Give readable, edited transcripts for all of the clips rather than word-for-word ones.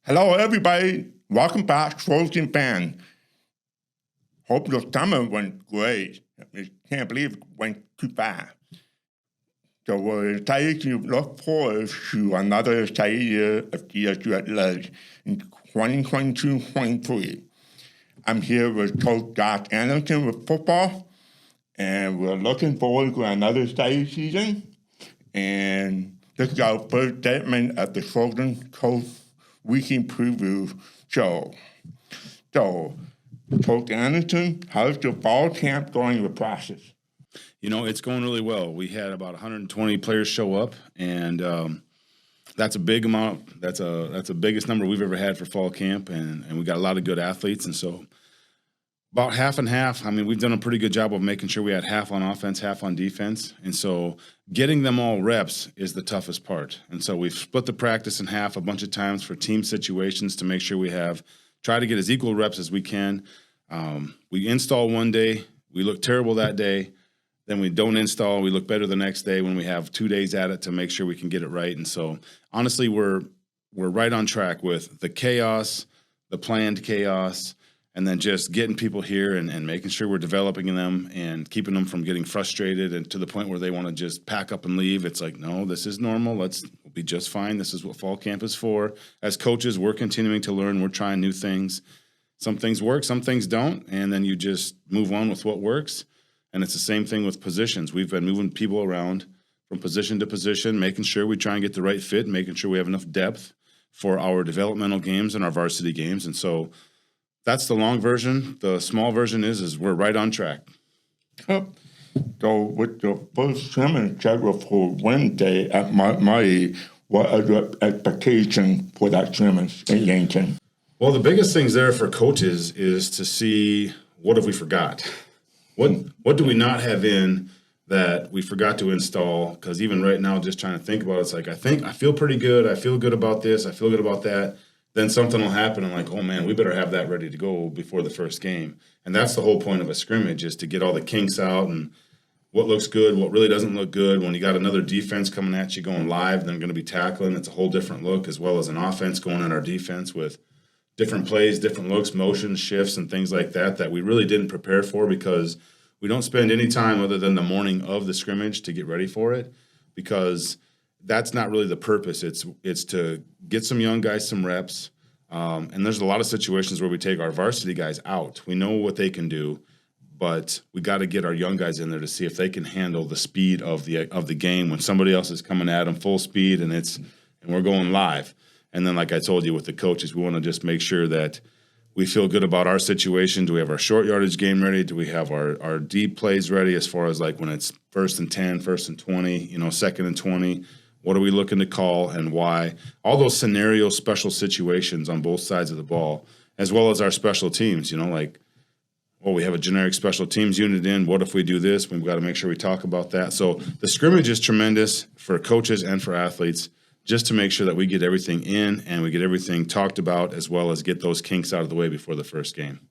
Hello, everybody. Welcome back, Trojan fan. Hope your summer went great. I can't believe it went too fast. So we're excited to look forward to another exciting year of DSU at Ledge in 2022-23. I'm here with Coach Josh Anderson with football, and we're looking forward to another exciting season. And this is our first segment of the Trojan Coaches Weekly Preview Show. So, Coach Anderson, how's your fall camp going with practice? You know, it's going really well. We had about 120 players show up, and that's a big amount. That's the biggest number we've ever had for fall camp, and we got a lot of good athletes. And so about half and half. I mean, we've done a pretty good job of making sure we had half on offense, half on defense. And so getting them all reps is the toughest part. And so we've split the practice in half a bunch of times for team situations to make sure we try to get as equal reps as we can. We install one day. We look terrible that day. Then we don't install. We look better the next day when we have 2 days at it to make sure we can get it right. And so honestly, we're right on track with the chaos, the planned chaos, and then just getting people here and making sure we're developing them and keeping them from getting frustrated and to the point where they want to just pack up and leave. It's like, no, this is normal. We'll be just fine. This is what fall camp is for. As coaches, we're continuing to learn. We're trying new things. Some things work, some things don't, and then you just move on with what works. And it's the same thing with positions. We've been moving people around from position to position, making sure we try and get the right fit, making sure we have enough depth for our developmental games and our varsity games. And so that's the long version. The small version is we're right on track. Yep. So with the first scrimmage scheduled for Wednesday at Marty, what are your expectations for that scrimmage in Yankton? Well, the biggest things there for coaches is to see what have we forgot. What do we not have in that we forgot to install? Because even right now, just trying to think about it, it's like I feel pretty good. I feel good about this. I feel good about that. Then something will happen. I'm like, oh, man, we better have that ready to go before the first game. And that's the whole point of a scrimmage is to get all the kinks out and what looks good, what really doesn't look good. When you got another defense coming at you going live, then going to be tackling. It's a whole different look, as well as an offense going on our defense with different plays, different looks, motions, shifts, and things like that we really didn't prepare for because we don't spend any time other than the morning of the scrimmage to get ready for it because that's not really the purpose. It's to get some young guys some reps, and there's a lot of situations where we take our varsity guys out. We know what they can do, but we got to get our young guys in there to see if they can handle the speed of the game when somebody else is coming at them full speed and we're going live. And then, like I told you with the coaches, we want to just make sure that we feel good about our situation. Do we have our short yardage game ready? Do we have our deep plays ready as far as like when it's 1st and 10, 1st and 20, 2nd and 20? What are we looking to call and why? All those scenario special situations on both sides of the ball, as well as our special teams, we have a generic special teams unit in. What if we do this? We've got to make sure we talk about that. So the scrimmage is tremendous for coaches and for athletes, just to make sure that we get everything in and we get everything talked about, as well as get those kinks out of the way before the first game.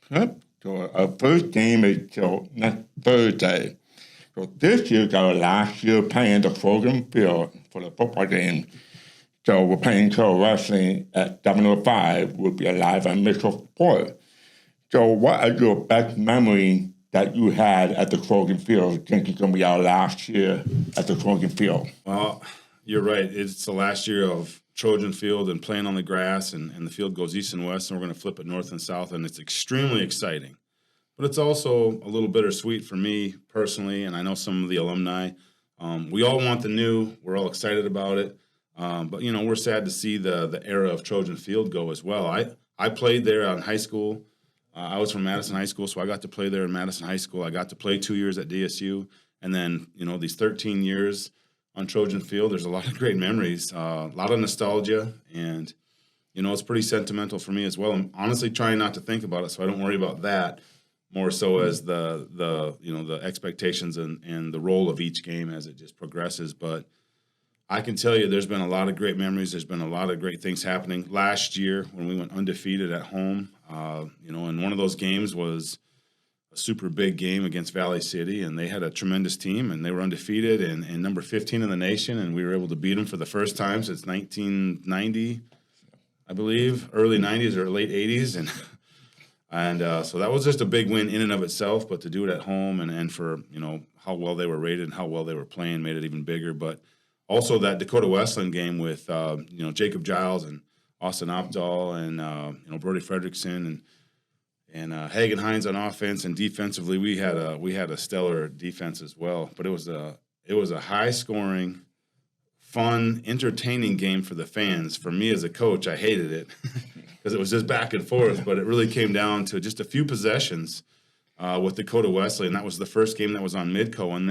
Yep. So our first game is next Thursday. So this year's our last year playing the Trojan field for the football game. So we're playing pro wrestling at 7:05. We'll be live on Mitchell Sport. So what are your best memories that you had at the Trojan field since it's going to be our last year at the Trojan field? Well, you're right. It's the last year of Trojan field and playing on the grass, and the field goes east and west, and we're going to flip it north and south, and it's extremely exciting. But it's also a little bittersweet for me personally, and I know some of the alumni. We all want the new. We're all excited about it. But, we're sad to see the era of Trojan Field go as well. I played there in high school. I was from Madison High School, so I got to play there in Madison High School. I got to play 2 years at DSU. And then, these 13 years on Trojan Field, there's a lot of great memories, a lot of nostalgia. And, it's pretty sentimental for me as well. I'm honestly trying not to think about it, so I don't worry about that. More so as the expectations and the role of each game as it just progresses. But I can tell you there's been a lot of great memories. There's been a lot of great things happening. Last year when we went undefeated at home, and one of those games was a super big game against Valley City, and they had a tremendous team, and they were undefeated and number 15 in the nation, and we were able to beat them for the first time since 1990. I believe, early 90s or late 80s. And so that was just a big win in and of itself, but to do it at home and for, how well they were rated and how well they were playing made it even bigger. But also that Dakota Wesleyan game with, Jacob Giles and Austin Opdahl and, Brody Fredrickson and Hagen Hines on offense, and defensively we had a stellar defense as well. But it was a high scoring, fun, entertaining game for the fans. For me as a coach, I hated it because it was just back and forth. But it really came down to just a few possessions with Dakota Wesleyan. That was the first game that was on Midco, and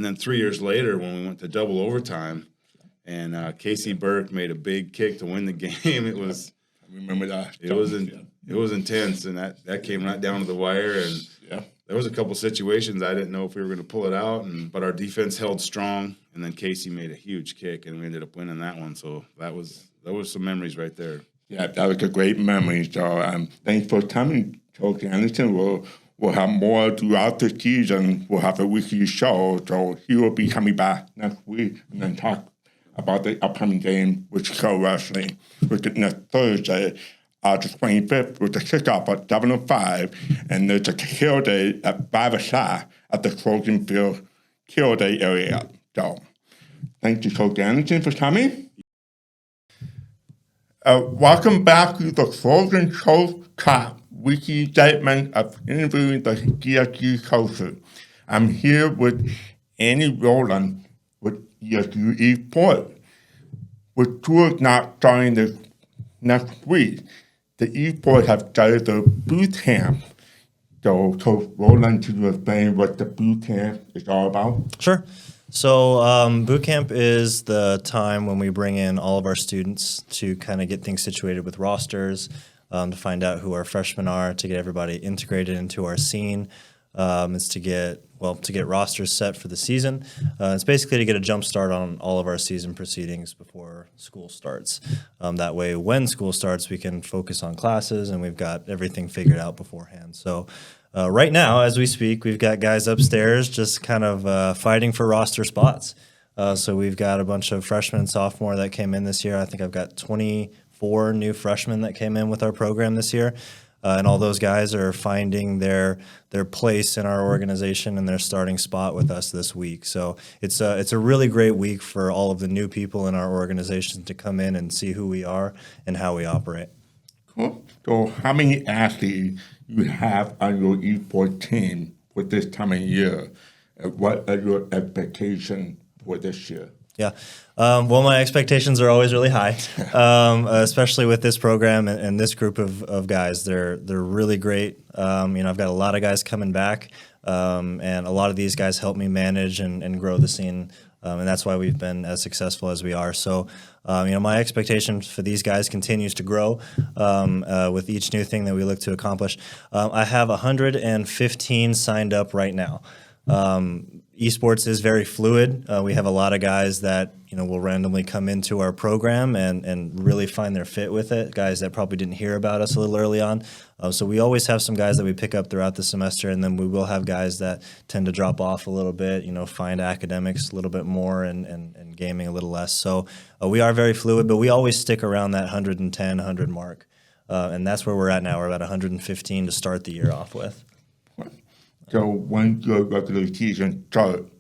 then 3 years later when we went to double overtime, and Casey Burke made a big kick to win the game. It was. I remember that. It was intense, and that came right down to the wire. And there was a couple situations I didn't know if we were going to pull it out, but our defense held strong. And then Casey made a huge kick, and we ended up winning that one. So that was some memories right there. Yeah, that was a great memory. So thanks for coming, Coach Anderson. We'll have more throughout the season. We'll have a weekly show, so he will be coming back next week and then talk about the upcoming game with Chicago Wrestling, which is next Thursday, August 25th, with the kickoff at 7:05, and there's a kill day at 5 o'clock at the Trojan Field kill day area. So, thank you, Coach Anderson, for coming. Welcome back to the Trojan Coaches Weekly segment of interviewing the ESU coaches. I'm here with Annie Roland with ESU Esports. With tours not starting this next week, the Esports have started their boot camp. So, Coach Roland, could you explain what the boot camp is all about? Sure. So boot camp is the time when we bring in all of our students to kind of get things situated with rosters, to find out who our freshmen are, to get everybody integrated into our scene. It's to get rosters set for the season. It's basically to get a jump start on all of our season proceedings before school starts. That way, when school starts, we can focus on classes and we've got everything figured out beforehand. So right now, as we speak, we've got guys upstairs just kind of fighting for roster spots. So we've got a bunch of freshmen and sophomore that came in this year. I think I've got 24 new freshmen that came in with our program this year. And all those guys are finding their place in our organization and their starting spot with us this week. So it's a really great week for all of the new people in our organization to come in and see who we are and how we operate. Cool. So how many athletes you have on your esports team for this time of year? What are your expectations for this year? Yeah. Well, my expectations are always really high, especially with this program and this group of guys. They're really great. I've got a lot of guys coming back, and a lot of these guys help me manage and grow the scene, and that's why we've been as successful as we are. So, my expectation for these guys continues to grow with each new thing that we look to accomplish. I have 115 signed up right now. Esports is very fluid. We have a lot of guys that will randomly come into our program and really find their fit with it. Guys that probably didn't hear about us a little early on. So we always have some guys that we pick up throughout the semester, and then we will have guys that tend to drop off a little bit. Find academics a little bit more and gaming a little less. So we are very fluid, but we always stick around that 110, 100 mark, and that's where we're at now. We're about 115 to start the year off with. So when your regular season starts,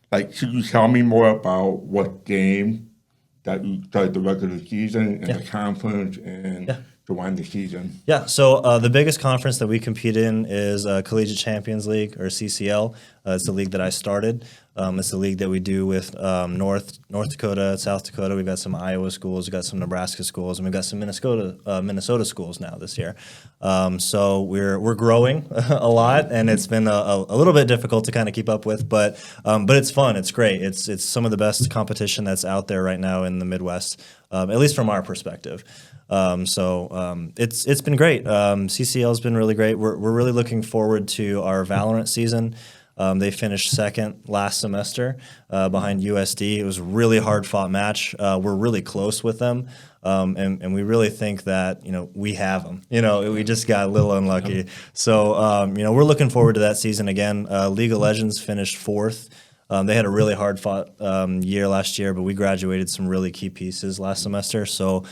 could you tell me more about what game that you start the regular season and the conference and to end the season? Yeah, so the biggest conference that we compete in is Collegiate Champions League, or CCL. It's the league that I started. It's the league that we do with North Dakota, South Dakota. We've got some Iowa schools, we've got some Nebraska schools, and we've got some Minnesota schools now this year. So we're growing a lot, and it's been a little bit difficult to kind of keep up with, but it's fun. It's great. It's some of the best competition that's out there right now in the Midwest, at least from our perspective. It's been great. CCL's been really great. We're really looking forward to our Valorant season. They finished second last semester behind USD. It was a really hard-fought match. We're really close with them, and we really think that we have them. We just got a little unlucky. So we're looking forward to that season again. League of Legends finished fourth They had a really hard-fought year last year, but we graduated some really key pieces last semester. So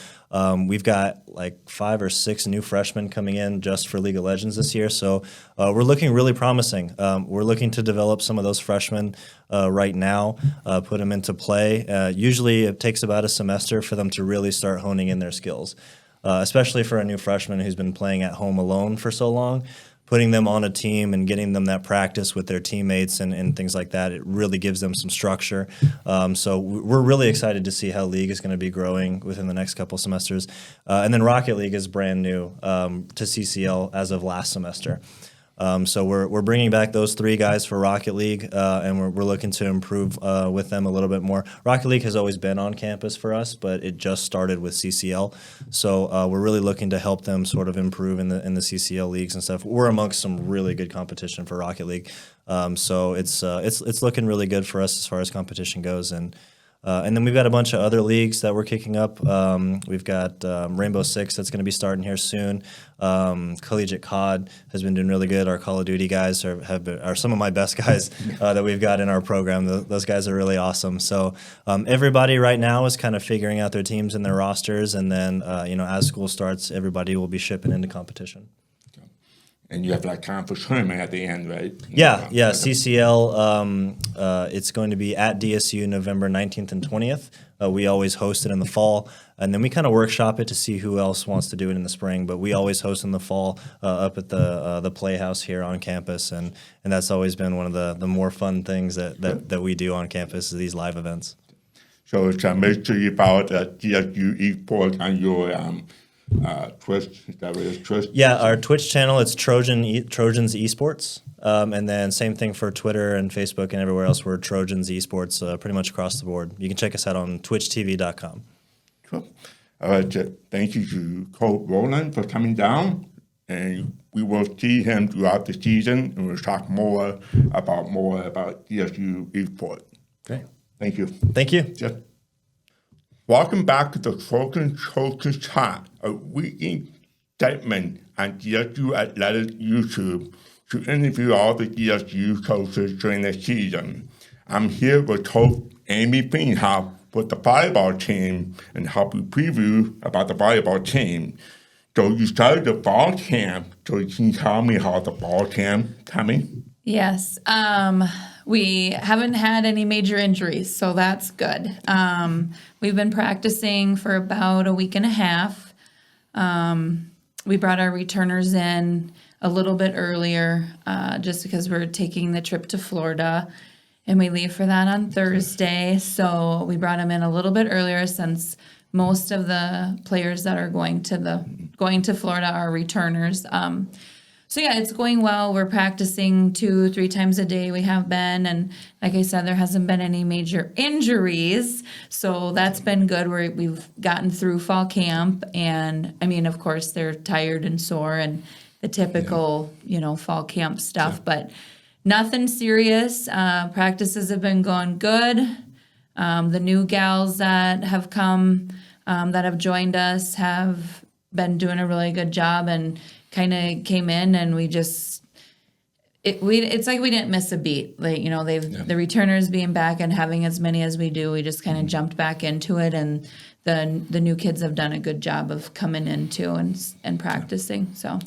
we've got like 5 or 6 new freshmen coming in just for League of Legends this year. So we're looking really promising. We're looking to develop some of those freshmen right now, put them into play. Usually it takes about a semester for them to really start honing in their skills, especially for a new freshman who's been playing at home alone for so long. Putting them on a team and getting them that practice with their teammates and things like that, it really gives them some structure. So we're really excited to see how League is going to be growing within the next couple semesters. And then Rocket League is brand new to CCL as of last semester. So we're bringing back those 3 guys for Rocket League, and we're looking to improve with them a little bit more. Rocket League has always been on campus for us, but it just started with CCL. So we're really looking to help them sort of improve in the CCL leagues and stuff. We're amongst some really good competition for Rocket League, so it's looking really good for us as far as competition goes. And then we've got a bunch of other leagues that we're kicking up. We've got Rainbow Six that's going to be starting here soon. Collegiate COD has been doing really good. Our Call of Duty guys are some of my best guys that we've got in our program. Those guys are really awesome. So everybody right now is kind of figuring out their teams and their rosters, and then as school starts, everybody will be shipping into competition. And you have like conference tournament at the end, right? Yeah. CCL, it's going to be at DSU November 19th and 20th. We always host it in the fall, and then we kind of workshop it to see who else wants to do it in the spring. But we always host in the fall up at the Playhouse here on campus, and that's always been one of the more fun things that we do on campus, is these live events. So make sure you follow the DSU eSports on your Twitch. Is that what it is? Twitch? Yeah, our Twitch channel, it's Trojans Esports. And then same thing for Twitter and Facebook and everywhere else. We're Trojans Esports pretty much across the board. You can check us out on twitchtv.com. Cool. All right, thank you to Coach Roland for coming down. And we will see him throughout the season, and we'll talk more about DSU Esports. Great. Thank you. Thank you. Just welcome back to the Trojan Coaches Chat, a weekly segment on DSU Athletics YouTube to interview all the DSU coaches during the season. I'm here with Coach Amy Veenhof with the volleyball team and help you preview about the volleyball team. So you started the fall camp, so can you tell me how the fall camp coming? Yes. We haven't had any major injuries, so that's good. We've been practicing for about a week and a half. We brought our returners in a little bit earlier just because we're taking the trip to Florida, and we leave for that on Thursday. So we brought them in a little bit earlier since most of the players that are going to Florida are returners. So yeah, it's going well. We're practicing 2-3 times a day. We have been, and like I said, there hasn't been any major injuries, so that's been good. We've gotten through fall camp, and I mean, of course, they're tired and sore, and the typical, fall camp stuff, but nothing serious. Practices have been going good. The new gals that have come, that have joined us, have been doing a really good job, and kind of came in, and it's like we didn't miss a beat. Like, the returners being back and having as many as we do, we just kind of jumped back into it, and the new kids have done a good job of coming into and practicing. So.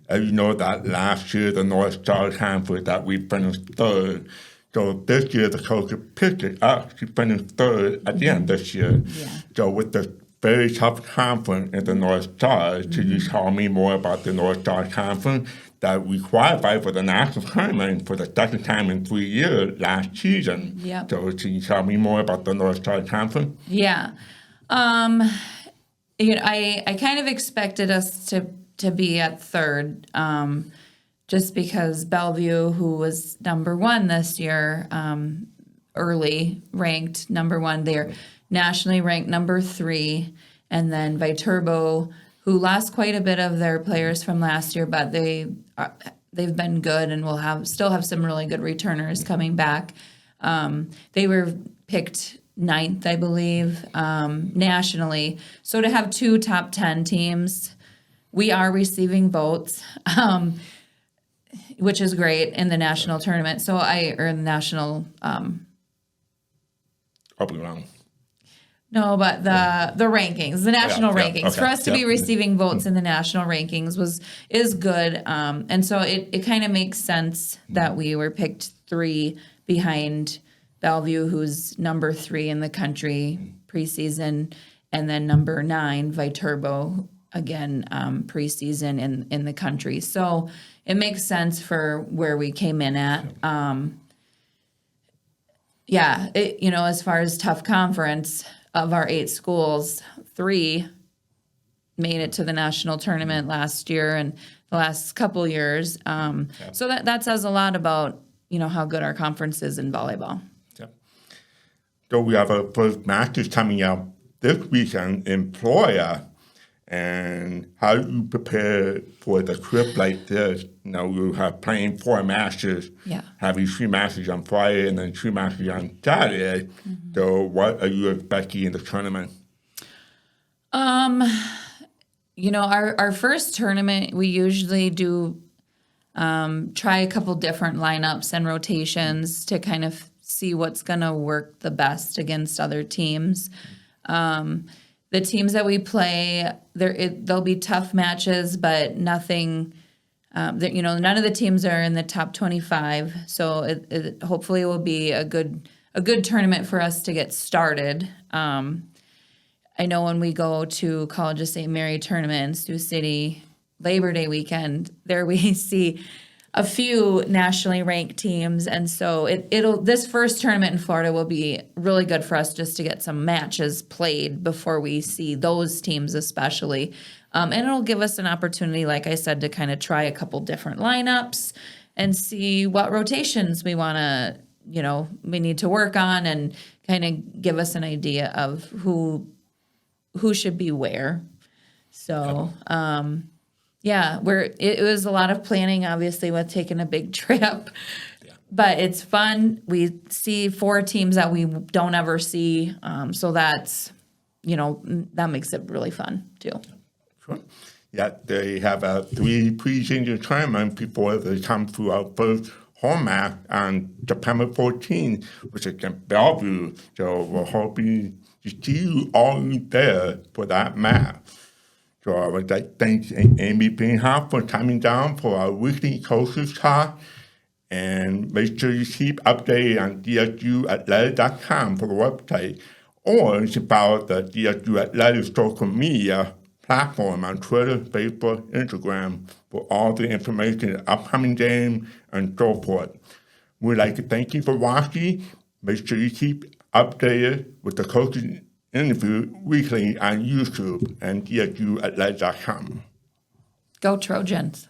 You know that last year the North Star Conference that we finished third. So this year the coach picked it up. She finished third at the end of this year. Yeah. So with the very tough conference in the North Stars, could you tell me more about the North Star Conference that we qualified for the national tournament for the second time in 3 years last season? Yep. So can you tell me more about the North Star Conference? Yeah. I kind of expected us to be at third, just because Bellevue, who was number 1 this year, early ranked number 1, they're nationally ranked number 3, and then Viterbo, who lost quite a bit of their players from last year, but they've been good and will still have some really good returners coming back. They were picked 9th, I believe, nationally. So to have 2 top 10 teams, we are receiving votes. which is great in the national tournament. So I earned the national. Probably wrong. No, but the rankings, the national yeah, rankings, okay, for us to be yeah. receiving votes in the national rankings is good. And so it kind of makes sense that we were picked 3 behind Bellevue, who's number 3 in the country preseason, and then number 9, Viterbo, again, preseason in the country. So it makes sense for where we came in at. As far as tough conference, of our 8 schools, 3 made it to the national tournament last year and the last couple years. So that says a lot about, how good our conference is in volleyball. Yeah. So we have our first matches coming up this weekend in Florida. And how do you prepare for the trip like this? You have playing 4 matches, having 3 matches on Friday and then 2 matches on Saturday. Mm-hmm. So what are you expecting in the tournament? Our first tournament, we usually do try a couple different lineups and rotations to kind of see what's going to work the best against other teams. The teams that we play, they'll be tough matches, but nothing. None of the teams are in the top 25, so it hopefully will be a good tournament for us to get started. I know when we go to College of St. Mary tournament in Sioux City, Labor Day weekend, there we see a few nationally ranked teams, and so this first tournament in Florida will be really good for us just to get some matches played before we see those teams especially, and it'll give us an opportunity, like I said, to kind of try a couple different lineups and see what rotations we want to, we need to work on, and kind of give us an idea of who should be where. So. It was a lot of planning, obviously, with taking a big trip, but it's fun. We see 4 teams that we don't ever see, so that's, that makes it really fun too. Sure. Yeah, they have 3 preseason tournaments before they come to our first home match on September 14th, which is against Bellevue. So we're hoping to see you all there for that match. So I would like to thank Amy Veenhof for coming down for our weekly coaches talk. And make sure you keep updated on dsuathletic.com for the website. Or you can follow the DSU Athletic social media platform on Twitter, Facebook, Instagram for all the information, upcoming game, and so forth. We'd like to thank you for watching. Make sure you keep updated with the coaches interview weekly on YouTube and dsuathletic.com. Go Trojans.